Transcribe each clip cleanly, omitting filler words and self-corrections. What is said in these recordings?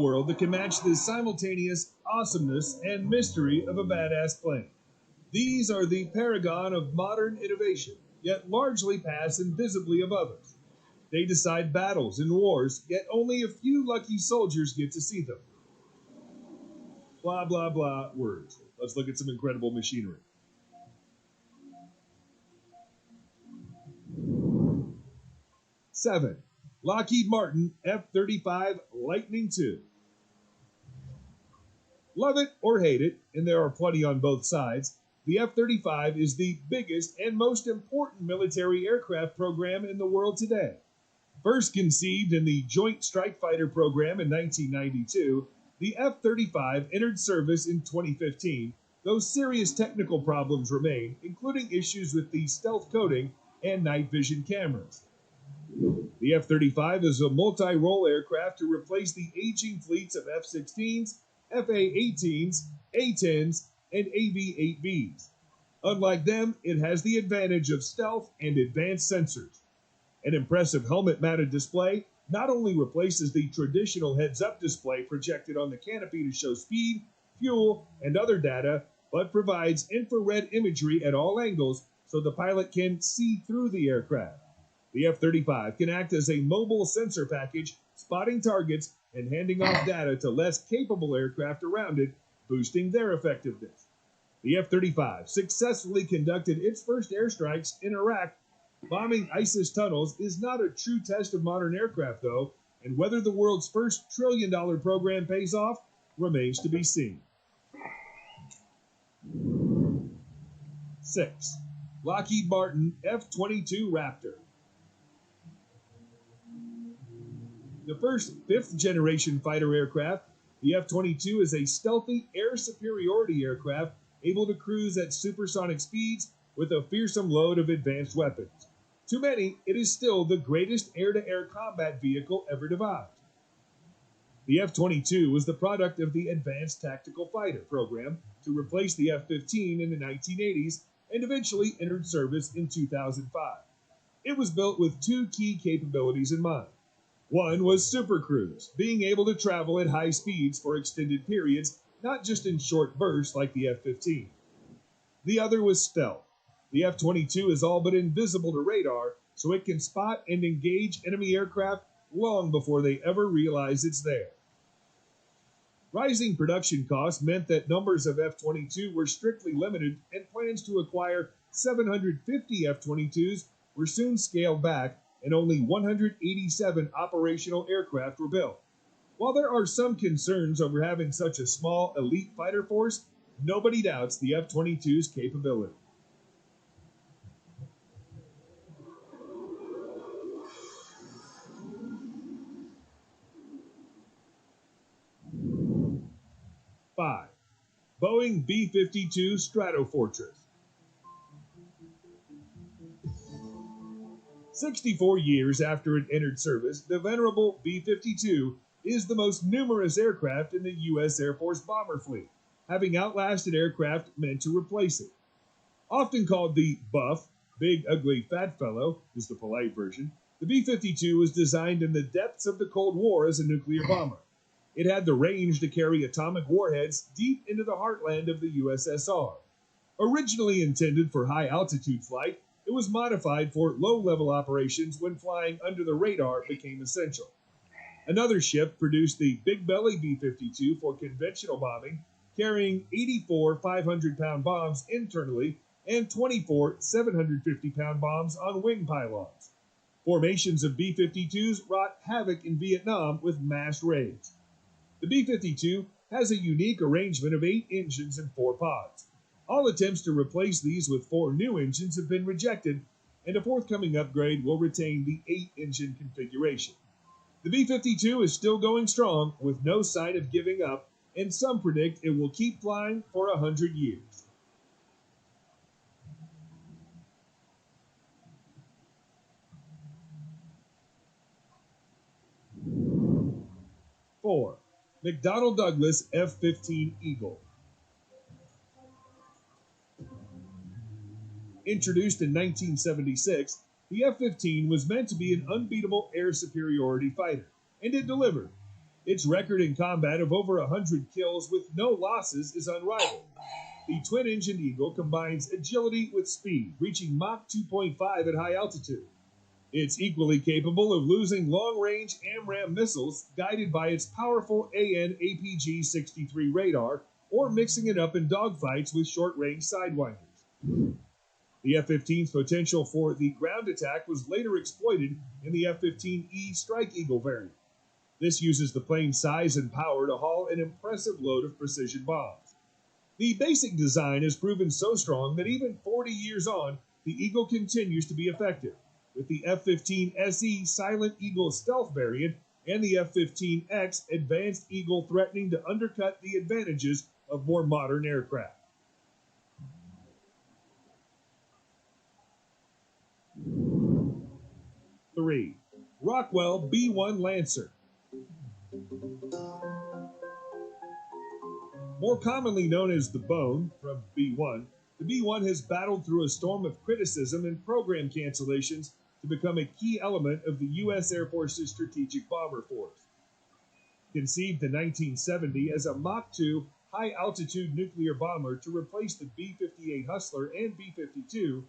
world that can match the simultaneous awesomeness and mystery of a badass plane. These are the paragon of modern innovation, yet largely pass invisibly above us. They decide battles and wars, yet only a few lucky soldiers get to see them. Blah, blah, blah words. Let's look at some incredible machinery. Seven, Lockheed Martin F35 Lightning II. Love it or hate it, and there are plenty on both sides, the F-35 is the biggest and most important military aircraft program in the world today. First conceived in the Joint Strike Fighter program in 1992, the F-35 entered service in 2015, though serious technical problems remain, including issues with the stealth coating and night vision cameras. The F-35 is a multi-role aircraft to replace the aging fleets of F-16s, FA-18s, A-10s, and AV-8Bs. Unlike them, it has the advantage of stealth and advanced sensors. An impressive helmet-mounted display not only replaces the traditional heads-up display projected on the canopy to show speed, fuel, and other data, but provides infrared imagery at all angles so the pilot can see through the aircraft. The F-35 can act as a mobile sensor package, spotting targets and handing off data to less capable aircraft around it, boosting their effectiveness. The F-35 successfully conducted its first airstrikes in Iraq. Bombing ISIS tunnels is not a true test of modern aircraft, though, and whether the world's first trillion-dollar program pays off remains to be seen. 6. Lockheed Martin F22 Raptor. The first fifth-generation fighter aircraft, the F-22 is a stealthy air superiority aircraft able to cruise at supersonic speeds with a fearsome load of advanced weapons. To many, it is still the greatest air-to-air combat vehicle ever devised. The F-22 was the product of the Advanced Tactical Fighter program to replace the F-15 in the 1980s and eventually entered service in 2005. It was built with two key capabilities in mind. One was supercruise, being able to travel at high speeds for extended periods, not just in short bursts like the F-15. The other was stealth. The F-22 is all but invisible to radar, so it can spot and engage enemy aircraft long before they ever realize it's there. Rising production costs meant that numbers of F-22 were strictly limited, and plans to acquire 750 F-22s were soon scaled back, and only 187 operational aircraft were built. While there are some concerns over having such a small elite fighter force, nobody doubts the F-22's capability. Five, Boeing B52 Stratofortress. 64 years after it entered service, the venerable B-52 is the most numerous aircraft in the U.S. Air Force bomber fleet, having outlasted aircraft meant to replace it. Often called the Buff, Big Ugly Fat Fellow is the polite version, the B-52 was designed in the depths of the Cold War as a nuclear bomber. It had the range to carry atomic warheads deep into the heartland of the USSR. Originally intended for high-altitude flight, it was modified for low-level operations when flying under the radar became essential. Another ship produced the Big Belly B-52 for conventional bombing, carrying 84 500-pound bombs internally and 24 750-pound bombs on wing pylons. Formations of B-52s wrought havoc in Vietnam with mass raids. The B-52 has a unique arrangement of 8 engines and 4 pods. All attempts to replace these with 4 new engines have been rejected, and a forthcoming upgrade will retain the 8-engine configuration. The B-52 is still going strong with no sign of giving up, and some predict it will keep flying for 100 years. Four, McDonnell Douglas F-15 Eagle. Introduced in 1976, the F-15 was meant to be an unbeatable air superiority fighter, and it delivered. Its record in combat of over 100 kills with no losses is unrivaled. The twin-engined Eagle combines agility with speed, reaching Mach 2.5 at high altitude. It's equally capable of losing long-range AMRAAM missiles guided by its powerful AN APG-63 radar, or mixing it up in dogfights with short-range sidewinders. The F-15's potential for the ground attack was later exploited in the F-15E Strike Eagle variant. This uses the plane's size and power to haul an impressive load of precision bombs. The basic design has proven so strong that even 40 years on, the Eagle continues to be effective, with the F-15SE Silent Eagle stealth variant and the F-15X Advanced Eagle threatening to undercut the advantages of more modern aircraft. Three, Rockwell B1 Lancer. More commonly known as the Bone, from B1, the B1 has battled through a storm of criticism and program cancellations to become a key element of the U.S. Air Force's strategic bomber force. Conceived in 1970 as a Mach 2 high-altitude nuclear bomber to replace the B-58 Hustler and B-52,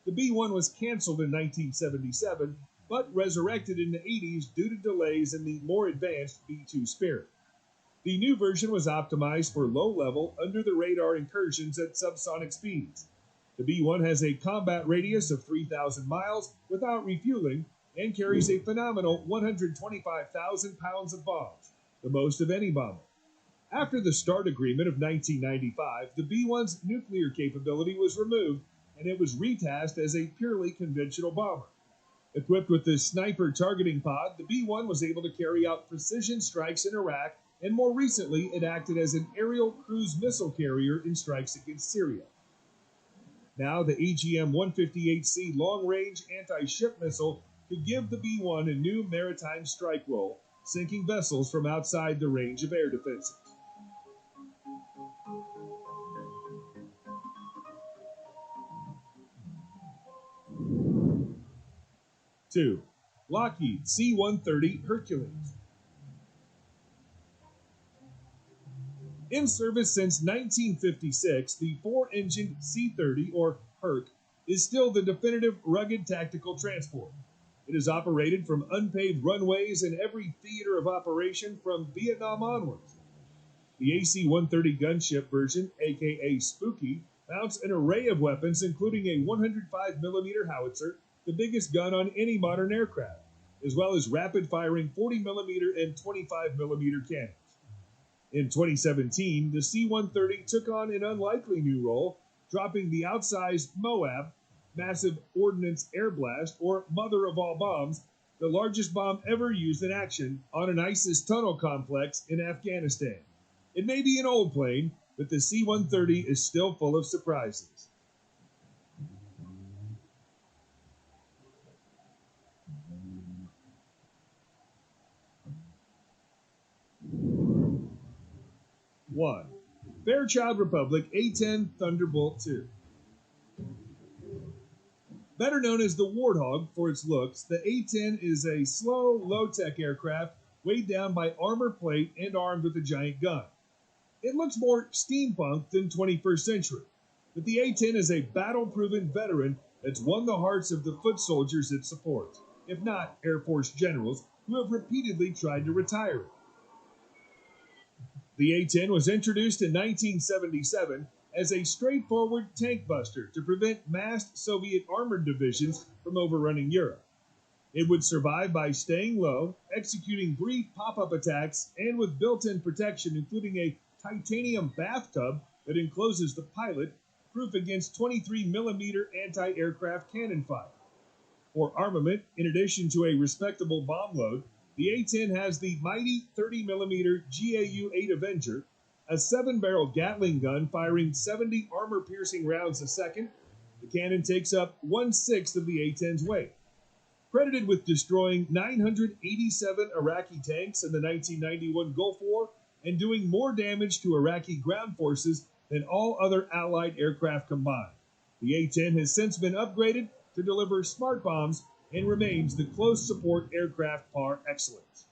the B-1 was canceled in 1977, but resurrected in the 80s due to delays in the more advanced B-2 Spirit. The new version was optimized for low-level, under-the-radar incursions at subsonic speeds. The B-1 has a combat radius of 3,000 miles without refueling and carries a phenomenal 125,000 pounds of bombs, the most of any bomber. After the START agreement of 1995, the B-1's nuclear capability was removed and it was retasked as a purely conventional bomber. Equipped with the sniper targeting pod, the B-1 was able to carry out precision strikes in Iraq, and more recently it acted as an aerial cruise missile carrier in strikes against Syria. Now the AGM-158C long-range anti-ship missile could give the B-1 a new maritime strike role, sinking vessels from outside the range of air defenses. Two, Lockheed C130 Hercules. In service since 1956, the four-engined C-30, or Herc, is still the definitive rugged tactical transport. It is operated from unpaved runways in every theater of operation from Vietnam onwards. The AC-130 gunship version, aka Spooky, mounts an array of weapons including a 105mm howitzer, the biggest gun on any modern aircraft, as well as rapid-firing 40mm and 25mm cannons. In 2017, the C-130 took on an unlikely new role, dropping the outsized MOAB, Massive Ordnance Air Blast, or Mother of All Bombs, the largest bomb ever used in action, on an ISIS tunnel complex in Afghanistan. It may be an old plane, but the C-130 is still full of surprises. One, Fairchild Republic A10 Thunderbolt II. Better known as the Warthog for its looks, the A-10 is a slow, low-tech aircraft weighed down by armor plate and armed with a giant gun. It looks more steampunk than 21st century, but the A-10 is a battle-proven veteran that's won the hearts of the foot soldiers it supports, if not Air Force generals who have repeatedly tried to retire it. The A-10 was introduced in 1977 as a straightforward tank buster to prevent massed Soviet armored divisions from overrunning Europe. It would survive by staying low, executing brief pop-up attacks, and with built-in protection including a titanium bathtub that encloses the pilot, proof against 23mm anti-aircraft cannon fire. For armament, in addition to a respectable bomb load, the A-10 has the mighty 30mm GAU-8 Avenger, a 7-barrel Gatling gun firing 70 armor-piercing rounds a second. The cannon takes up 1/6 of the A-10's weight. Credited with destroying 987 Iraqi tanks in the 1991 Gulf War and doing more damage to Iraqi ground forces than all other Allied aircraft combined. The A-10 has since been upgraded to deliver smart bombs and remains the close support aircraft par excellence.